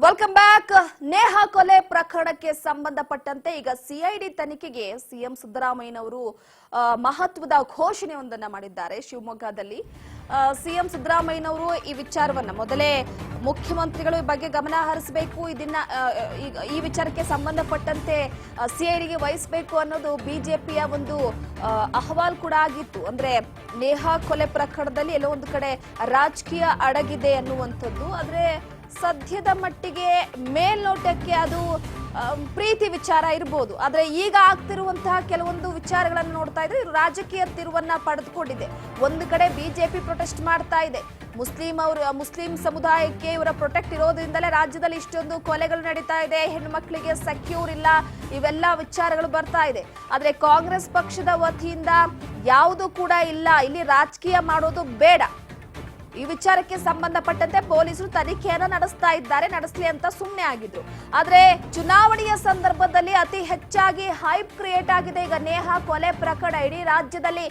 Welcome back. Neha ಕೊಲೆ ಪ್ರಕರಣಕ್ಕೆ ಸಂಬಂಧಪಟ್ಟಂತೆ ಈಗ ಸಿಐಡಿ ತನಿಖೆಗೆ ಸಿಎಂ ಸಿದ್ದರಾಮಯ್ಯನವರು ಮಹತ್ವದ ಘೋಷಣೆಯೊಂದನ್ನು ಮಾಡಿದ್ದಾರೆ. ಶಿವಮೊಗ್ಗದಲ್ಲಿ ಸಿಎಂ ಸಿದ್ದರಾಮಯ್ಯನವರು ಈ ವಿಚಾರವನ್ನ ಮೊದಲೇ ಮುಖ್ಯಮಂತ್ರಿಗಳು ಈ ಬಗ್ಗೆ ಗಮನ ಹರಿಸಬೇಕು, ಇದನ್ನ ಈ ವಿಚಾರಕ್ಕೆ ಸಂಬಂಧಪಟ್ಟಂತೆ ಸಿಐಡಿಗೆ ವಹಿಸಬೇಕು ಅನ್ನೋದು ಬಿಜೆಪಿಯ ಒಂದು ಅಹವಾಲ್ ಕೂಡ ಆಗಿತ್ತು. ಅಂದ್ರೆ ನೇಹಾ ಕೊಲೆ ಪ್ರಕರಣದಲ್ಲಿ ಎಲ್ಲೋ ಒಂದು ಕಡೆ ರಾಜಕೀಯ ಅಡಗಿದೆ ಅನ್ನುವಂಥದ್ದು. ಆದ್ರೆ ಸದ್ಯದ ಮಟ್ಟಿಗೆ ಮೇಲ್ನೋಟಕ್ಕೆ ಅದು ಪ್ರೀತಿ ವಿಚಾರ ಇರಬಹುದು. ಆದ್ರೆ ಈಗ ಆಗ್ತಿರುವಂತಹ ಕೆಲವೊಂದು ವಿಚಾರಗಳನ್ನು ನೋಡ್ತಾ ಇದ್ರೆ ರಾಜಕೀಯ ತಿರುವನ್ನ ಪಡೆದುಕೊಂಡಿದೆ. ಒಂದು ಕಡೆ ಬಿಜೆಪಿ ಪ್ರೊಟೆಸ್ಟ್ ಮಾಡ್ತಾ ಇದೆ. ಮುಸ್ಲಿಂ ಸಮುದಾಯಕ್ಕೆ ಇವರ ಪ್ರೊಟೆಕ್ಟ್ ಇರೋದ್ರಿಂದಲೇ ರಾಜ್ಯದಲ್ಲಿ ಇಷ್ಟೊಂದು ಕೊಲೆಗಳು ನಡೀತಾ ಇದೆ, ಹೆಣ್ಣು ಮಕ್ಕಳಿಗೆ ಸೆಕ್ಯೂರ್ ಇಲ್ಲ, ಇವೆಲ್ಲ ವಿಚಾರಗಳು ಬರ್ತಾ ಇದೆ. ಆದ್ರೆ ಕಾಂಗ್ರೆಸ್ ಪಕ್ಷದ ವತಿಯಿಂದ ಯಾವುದು ಕೂಡ ಇಲ್ಲ, ಇಲ್ಲಿ ರಾಜಕೀಯ ಮಾಡೋದು ಬೇಡ, ಈ ವಿಚಾರಕ್ಕೆ ಸಂಬಂಧಪಟ್ಟಂತೆ ಪೊಲೀಸರು ತನಿಖೆಯನ್ನ ನಡೆಸಲಿ ಅಂತ ಸುಮ್ಮನೆ ಆಗಿದ್ರು. ಆದ್ರೆ ಚುನಾವಣೆಯ ಸಂದರ್ಭದಲ್ಲಿ ಅತಿ ಹೆಚ್ಚಾಗಿ ಹೈಪ್ ಕ್ರಿಯೇಟ್ ಆಗಿದೆ. ಈಗ ನೇಹಾ ಕೊಲೆ ಪ್ರಕರಣ ಇಡೀ ರಾಜ್ಯದಲ್ಲಿ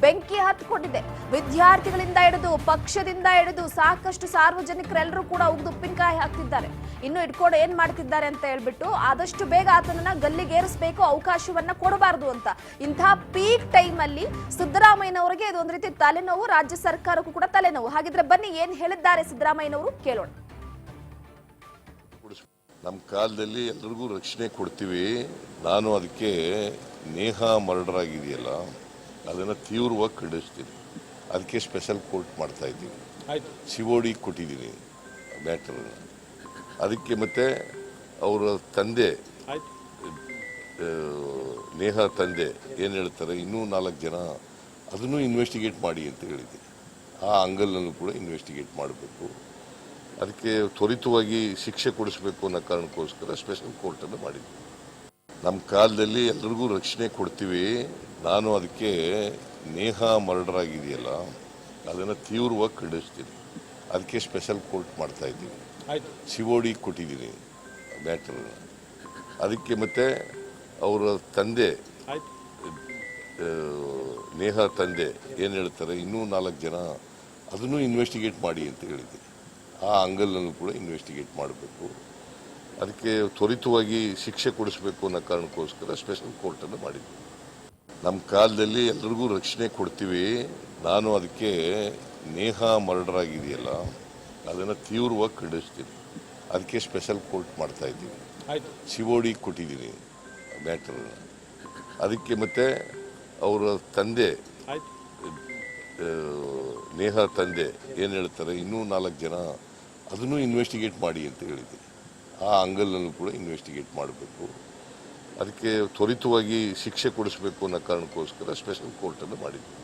ಬೆಂಕಿ ಹತ್ಕೊಂಡಿದೆ. ವಿದ್ಯಾರ್ಥಿಗಳಿಂದ ಹಿಡಿದು ಪಕ್ಷದಿಂದ ಹಿಡಿದು ಸಾಕಷ್ಟು ಸಾರ್ವಜನಿಕರೆಲ್ಲರೂ ಕೂಡ ಉಗಿದು ಉಪ್ಪಿನಕಾಯಿ ಹಾಕ್ತಿದ್ದಾರೆ. ಇನ್ನು ಇಟ್ಕೊಂಡು ಏನ್ ಮಾಡ್ತಿದ್ದಾರೆ ಅಂತ ಹೇಳ್ಬಿಟ್ಟು ಆದಷ್ಟು ಬೇಗ ಆತನನ್ನ ಗಲ್ಲಿಗೇರಿಸಬೇಕು, ಅವಕಾಶವನ್ನ ಕೊಡಬಾರದು ಅಂತ. ಇಂತಹ ಪೀಕ್ ಟೈಮ್ ಅಲ್ಲಿ ಸಿದ್ದರಾಮಯ್ಯನವರಿಗೆ ಇದೊಂದು ರೀತಿ ತಲೆನೋವು, ರಾಜ್ಯ ಸರ್ಕಾರಕ್ಕೂ ಕೂಡ ತಲೆನೋವು. ಹಾಗಿದ್ರೆ ಬನ್ನಿ ಏನ್ ಹೇಳಿದ್ದಾರೆ ಸಿದ್ದರಾಮಯ್ಯನವರು ಕೇಳೋಣ. ನಮ್ಮ ಕಾಲದಲ್ಲಿ ಎಲ್ರಿಗೂ ರಕ್ಷಣೆ ಕೊಡ್ತೀವಿ. ನಾನು ಅದಕ್ಕೆ ನೇಹಾ ಮರ್ಡರ್ ಆಗಿದೆಯಲ್ಲ ಅದನ್ನು ತೀವ್ರವಾಗಿ ಖಂಡಿಸ್ತೀನಿ. ಅದಕ್ಕೆ ಸ್ಪೆಷಲ್ ಕೋರ್ಟ್ ಮಾಡ್ತಾ ಇದ್ದೀವಿ, ಸಿಒಡಿ ಕೊಟ್ಟಿದ್ದೀನಿ ಮ್ಯಾಟರ್. ಅದಕ್ಕೆ ಮತ್ತೆ ಅವರ ತಂದೆ ನೇಹಾ ತಂದೆ ಏನು ಹೇಳ್ತಾರೆ, ಇನ್ನೂ 4 ಜನ ಅದನ್ನು ಇನ್ವೆಸ್ಟಿಗೇಟ್ ಮಾಡಿ ಅಂತ ಹೇಳಿದ್ದೀನಿ. ಆ ಅಂಗಲ್ನಲ್ಲೂ ಕೂಡ ಇನ್ವೆಸ್ಟಿಗೇಟ್ ಮಾಡಬೇಕು. ಅದಕ್ಕೆ ತ್ವರಿತವಾಗಿ ಶಿಕ್ಷೆ ಕೊಡಿಸ್ಬೇಕು ಅನ್ನೋ ಕಾರಣಕ್ಕೋಸ್ಕರ ಸ್ಪೆಷಲ್ ಕೋರ್ಟನ್ನು ಮಾಡಿದ್ವಿ. ನಮ್ಮ ಕಾಲದಲ್ಲಿ ಎಲ್ರಿಗೂ ರಕ್ಷಣೆ ಕೊಡ್ತೀವಿ. ನಾನು ಅದಕ್ಕೆ ನೇಹಾ ಮರ್ಡರ್ ಆಗಿದೆಯಲ್ಲ ಅದನ್ನು ತೀವ್ರವಾಗಿ ಖಂಡಿಸ್ತೀನಿ. ಅದಕ್ಕೆ ಸ್ಪೆಷಲ್ ಕೋರ್ಟ್ ಮಾಡ್ತಾ ಇದ್ದೀವಿ, ಸಿಒಡಿ ಕೊಟ್ಟಿದ್ದೀನಿ ಮ್ಯಾಟರ್. ಅದಕ್ಕೆ ಮತ್ತೆ ಅವರ ತಂದೆ ನೇಹಾ ತಂದೆ ಏನು ಹೇಳ್ತಾರೆ, ಇನ್ನೂ 4 ಜನ ಅದನ್ನು ಇನ್ವೆಸ್ಟಿಗೇಟ್ ಮಾಡಿ ಅಂತ ಹೇಳಿದ್ದೀನಿ. ಆ ಅಂಗಲ್ನಲ್ಲೂ ಕೂಡ ಇನ್ವೆಸ್ಟಿಗೇಟ್ ಮಾಡಬೇಕು. ಅದಕ್ಕೆ ತ್ವರಿತವಾಗಿ ಶಿಕ್ಷೆ ಕೊಡಿಸ್ಬೇಕು ಅನ್ನೋ ಕಾರಣಕ್ಕೋಸ್ಕರ ಸ್ಪೆಷಲ್ ಕೋರ್ಟನ್ನು ಮಾಡಿದ್ವಿ. ನಮ್ಮ ಕಾಲದಲ್ಲಿ ಎಲ್ರಿಗೂ ರಕ್ಷಣೆ ಕೊಡ್ತೀವಿ. ನಾನು ಅದಕ್ಕೆ ನೇಹಾ ಮರ್ಡರ್ ಆಗಿದೆಯಲ್ಲ ಅದನ್ನು ತೀವ್ರವಾಗಿ ಖಂಡಿಸ್ತೀನಿ. ಅದಕ್ಕೆ ಸ್ಪೆಷಲ್ ಕೋರ್ಟ್ ಮಾಡ್ತಾ ಇದ್ದೀವಿ, ಸಿಒಡಿ ಕೊಟ್ಟಿದ್ದೀನಿ ಮ್ಯಾಟರ್. ಅದಕ್ಕೆ ಮತ್ತೆ ಅವರ ತಂದೆ ನೇಹಾ ತಂದೆ ಏನು ಹೇಳ್ತಾರೆ, ಇನ್ನೂ 4 ಜನ ಅದನ್ನು ಇನ್ವೆಸ್ಟಿಗೇಟ್ ಮಾಡಿ ಅಂತ ಹೇಳಿದ್ದೀನಿ. ಆ ಅಂಗಲ್ನಲ್ಲೂ ಕೂಡ ಇನ್ವೆಸ್ಟಿಗೇಟ್ ಮಾಡಬೇಕು. ಅದಕ್ಕೆ ತ್ವರಿತವಾಗಿ ಶಿಕ್ಷೆ ಕೊಡಿಸ್ಬೇಕು ಅನ್ನೋ ಕಾರಣಕ್ಕೋಸ್ಕರ ಸ್ಪೆಷಲ್ ಕೋರ್ಟನ್ನು ಮಾಡಿದ್ವಿ.